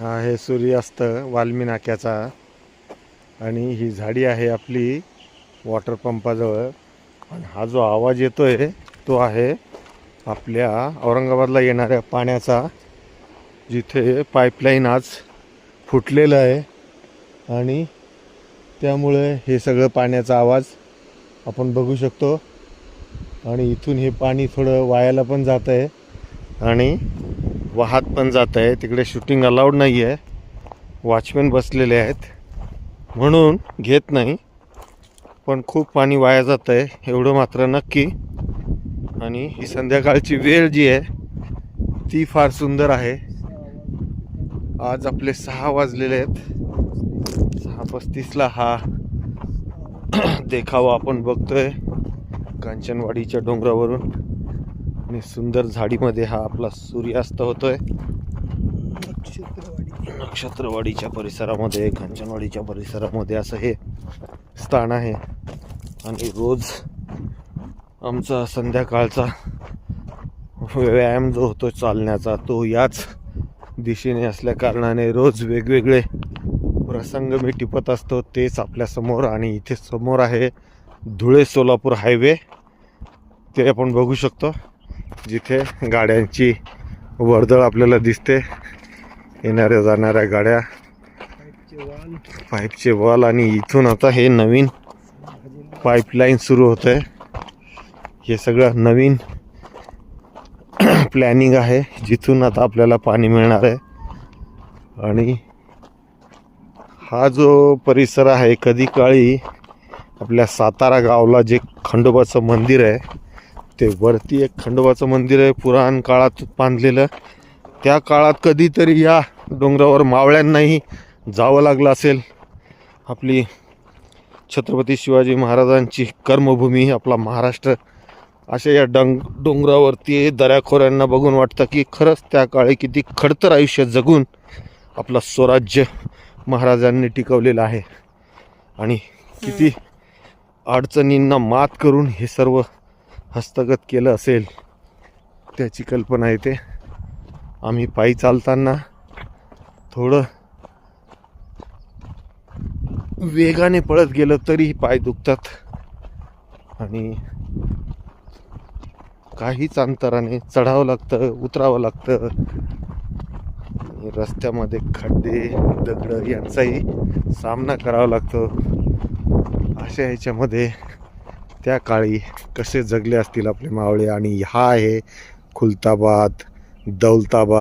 हा आहे सूर्यास्त वाल्मी नाक्याचा आणि ही झाडी आहे आपली वॉटर पंपाजवळ. आणि हा जो आवाज येतोय तो आहे आपल्या औरंगाबादला येणाऱ्या पाण्याचा, जिथे पाईपलाईन आज फुटलेलं आहे आणि त्यामुळे हे सगळं पाण्याचा आवाज आपण बघू शकतो. आणि इथून हे पाणी थोडं वायाला पण जात आहे आणि वाहत पण जात आहे. तिकडे शूटिंग अलाउड नाही आहे, वॉचमॅन बसलेले आहेत म्हणून घेत नाही, पण खूप पाणी वाया जात आहे एवढं मात्र नक्की. आणि ही संध्याकाळची वेळ जी आहे ती फार सुंदर आहे. आज आपले 6 वाजलेले आहेत. 6:35ला हा देखावा आपण बघतोय कांचनवाडीच्या डोंगरावरून. आणि सुंदर झाडीमध्ये हा आपला सूर्यास्त होतोय. नक्षत्रवाडीच्या परिसरामध्ये, कांचनवाडीच्या परिसरामध्ये असं हे स्थान आहे. आणि रोज आमचा संध्याकाळचा व्यायाम जो होतो चालण्याचा तो याच दिशेने असल्या कारणाने रोज वेगवेगळे प्रसंग मी टिपत असतो, तेच आपल्यासमोर. आणि इथे समोर आहे धुळे सोलापूर हायवे, ते आपण बघू शकतो, जिथे गाड्यांची वर्दळ आपल्याला दिसते, येणाऱ्या जाणाऱ्या गाड्या, पाईपचे वॉल. आणि इथून आता हे नवीन पाईपलाईन सुरू होत आहे. हे सगळं नवीन प्लॅनिंग आहे, जिथून आता आपल्याला पाणी मिळणार आहे. आणि हा जो परिसर आहे, कधी काळी आपल्या सातारा गावला जे खंडोबाचं मंदिर आहे, ते वरती एक खंडोबाचं मंदिर आहे पुराण काळात बांधलेलं. त्या काळात कधीतरी या डोंगरावर मावळ्यांनाही जावं लागलं असेल. आपली छत्रपती शिवाजी महाराजांची कर्मभूमी आपला महाराष्ट्र, अशा या डोंगरावरती दऱ्याखोऱ्यांना बघून वाटतं की खरंच त्या काळी किती खडतर आयुष्य जगून आपलं स्वराज्य महाराजांनी टिकवलेलं आहे आणि किती अडचणींना मात करून हे सर्व हस्तगत केलं असेल त्याची कल्पना येते. आम्ही पायी चालताना थोडं वेगाने पळत गेलं तरी पाय दुखतात आणि काहीच अंतराने चढावं लागतं, उतरावं लागतं. रस्त्यामध्ये खड्डे दगड यांचाही सामना करावा लागतो. अशा ह्याच्यामध्ये त्या काळी कसे जगले असतील आपले मावळे. आणि हा आहे खुलताबाद, दौलताबाद.